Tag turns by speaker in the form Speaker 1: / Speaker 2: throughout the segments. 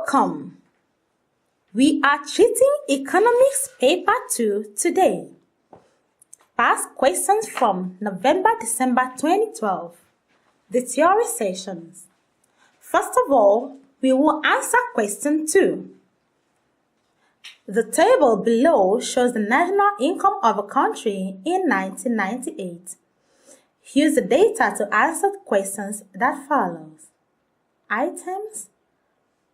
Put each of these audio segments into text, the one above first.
Speaker 1: Welcome! We are treating Economics Paper 2 today. Past questions from November-December 2012. The theory sessions. First of all, we will answer question 2. The table below shows the national income of a country in 1998. Use the data to answer the questions that follows. Items,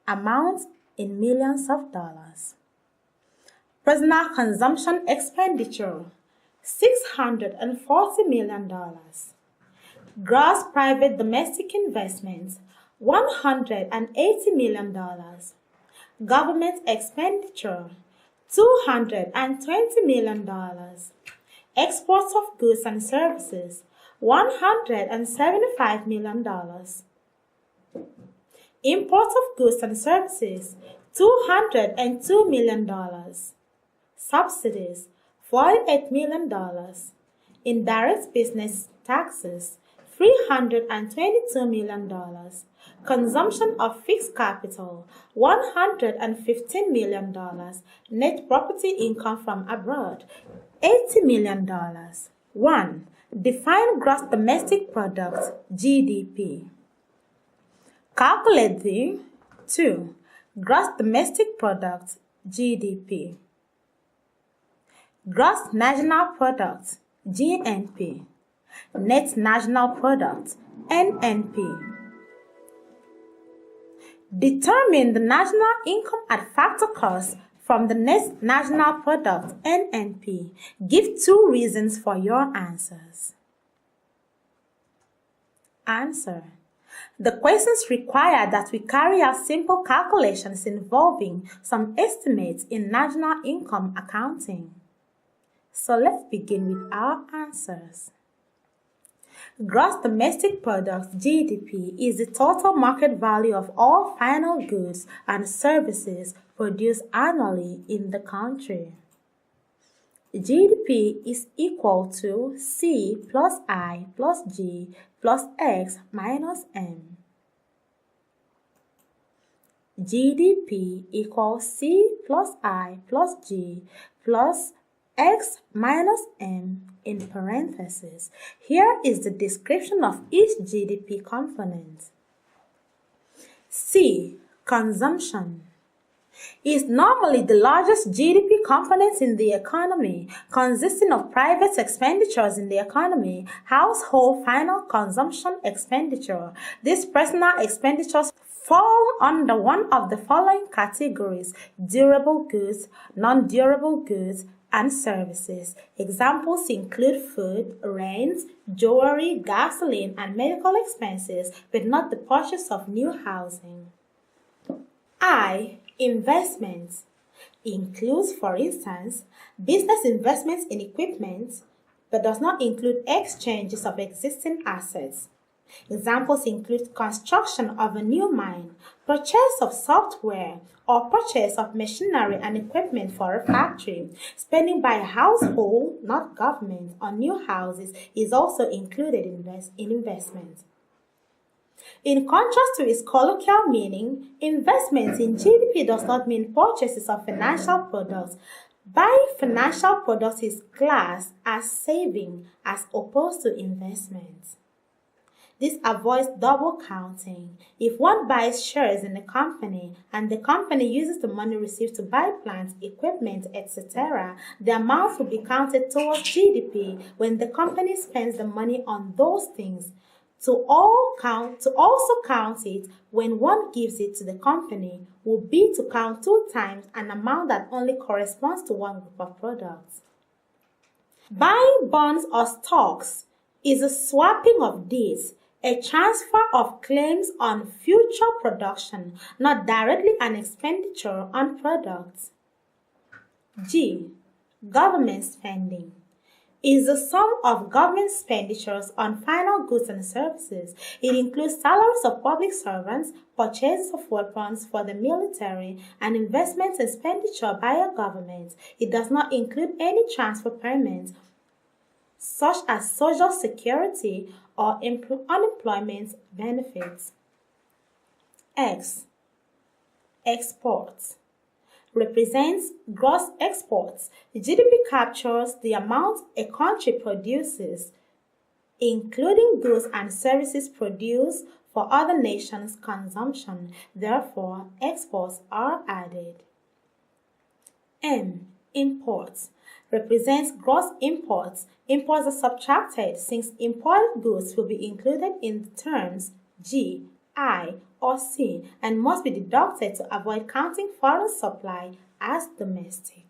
Speaker 1: amount in millions of dollars. Personal consumption expenditure, $640 million. Gross private domestic investments, $180 million. Government expenditure, $220 million. Exports of goods and services, $175 million. Imports of goods and services, $202 million. Subsidies, $48 million. Indirect business taxes, $322 million. Consumption of fixed capital, $115 million. Net property income from abroad, $80 million. 1. Define gross domestic product, GDP. Calculate the 2. Gross domestic product, GDP. Gross national product, GNP. Net national product, NNP. Determine the national income at factor cost from the net national product, NNP. Give 2 reasons for your answers. Answer. The questions require that we carry out simple calculations involving some estimates in national income accounting. So let's begin with our answers. Gross domestic product, GDP, is the total market value of all final goods and services produced annually in the country. GDP is equal to C plus I plus G plus X minus M. GDP equals C plus I plus G plus X minus M in parentheses. Here is the description of each GDP component. C. Consumption is normally the largest GDP component in the economy, consisting of private expenditures in the economy, household final consumption expenditure. These personal expenditures fall under one of the following categories: durable goods, non-durable goods, and services. Examples include food, rent, jewelry, gasoline, and medical expenses, but not the purchase of new housing. I. Investments includes, for instance, business investments in equipment, but does not include exchanges of existing assets. Examples include construction of a new mine, purchase of software, or purchase of machinery and equipment for a factory. Spending by a household, not government, on new houses is also included in investment. In contrast to its colloquial meaning, investments in GDP does not mean purchases of financial products. Buying financial products is classed as saving as opposed to investments. This avoids double counting. If one buys shares in a company and the company uses the money received to buy plants, equipment, etc., the amount will be counted towards GDP when the company spends the money on those things. To also count it when one gives it to the company will be to count 2 times an amount that only corresponds to one group of products. Buying bonds or stocks is a swapping of deeds, a transfer of claims on future production, not directly an expenditure on products. G. Government spending is the sum of government expenditures on final goods and services. It includes salaries of public servants, purchases of weapons for the military, and investment expenditure by a government. It does not include any transfer payments, such as Social Security or unemployment benefits. X. Exports represents gross exports. GDP captures the amount a country produces, including goods and services produced for other nations' consumption. Therefore, exports are added. M. Imports represents gross imports. Imports are subtracted since imported goods will be included in the terms G, I, or C and must be deducted to avoid counting foreign supply as domestic.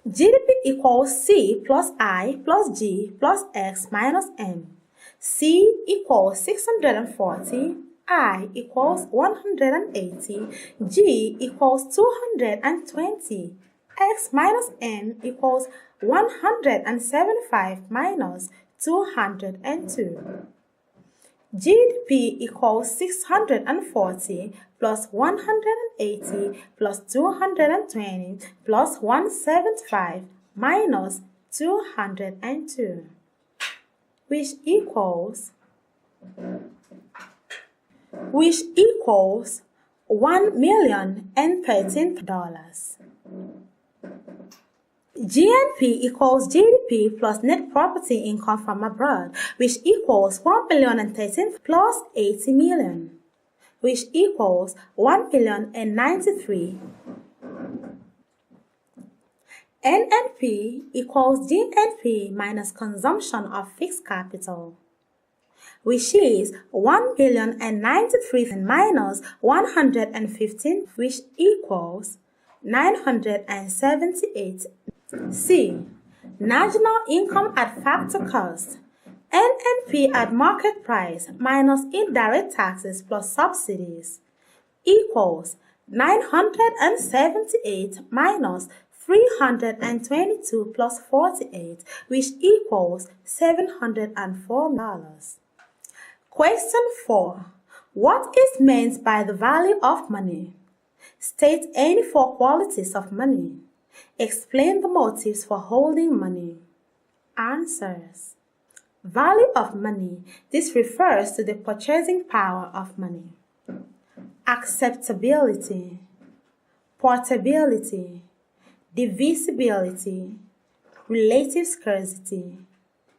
Speaker 1: GDP equals C plus I plus G plus X minus M. C equals 640, I equals 180, G equals 220, X minus M equals 175 minus 202. GDP equals 640 plus 180 plus 220 plus 175 minus 202, which equals $1,013,000. GNP equals GDP plus net property income from abroad, which equals 1,013,000 plus 80 million, which equals 1,093,000. NNP equals GNP minus consumption of fixed capital, which is 1,093,000 minus 115, which equals 978. C. National income at factor cost. NNP at market price minus indirect taxes plus subsidies equals 978 minus 322 plus 48, which equals $704. Question 4. What is meant by the value of money? State any 4 qualities of money. Explain the motives for holding money. Answers. Value of money. This refers to the purchasing power of money. Acceptability, portability, divisibility, relative scarcity,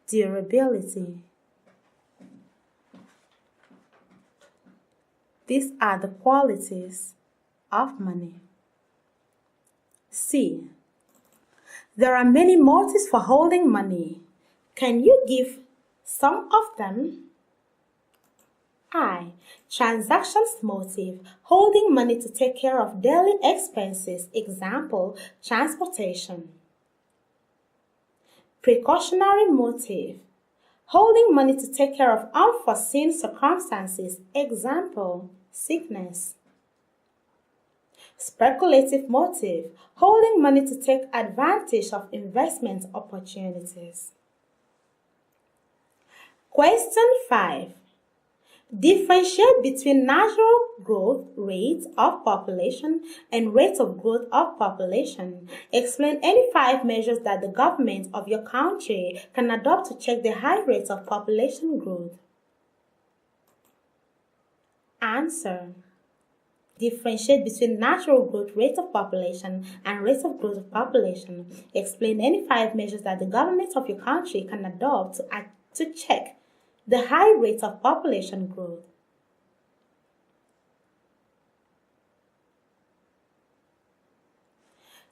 Speaker 1: durability. These are the qualities of money. C. There are many motives for holding money. Can you give some of them? I. Transactions motive. Holding money to take care of daily expenses. Example, transportation. Precautionary motive. Holding money to take care of unforeseen circumstances. Example, sickness. Speculative motive. Holding money to take advantage of investment opportunities. Question 5. Differentiate between natural growth rate of population and rate of growth of population. Explain any 5 measures that the government of your country can adopt to check the high rate of population growth. Answer. Differentiate between natural growth rate of population and rate of growth of population. Explain any 5 measures that the government of your country can adopt to check the high rate of population growth.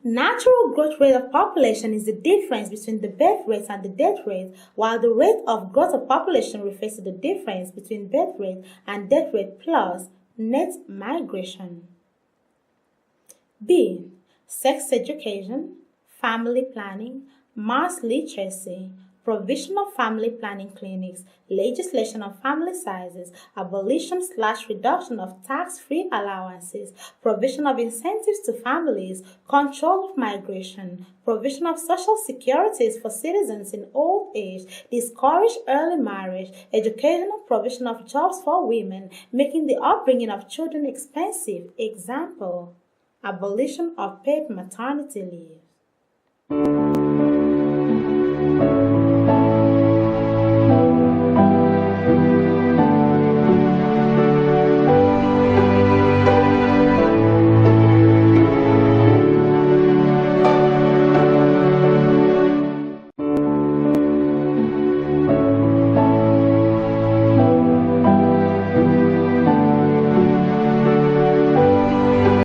Speaker 1: Natural growth rate of population is the difference between the birth rate and the death rate, while the rate of growth of population refers to the difference between birth rate and death rate plus net migration. B. Sex education, family planning, mass literacy, provision of family planning clinics, legislation on family sizes, abolition/reduction of tax-free allowances, provision of incentives to families, control of migration, provision of social securities for citizens in old age, discourage early marriage, educational provision of jobs for women, making the upbringing of children expensive. Example, abolition of paid maternity leave.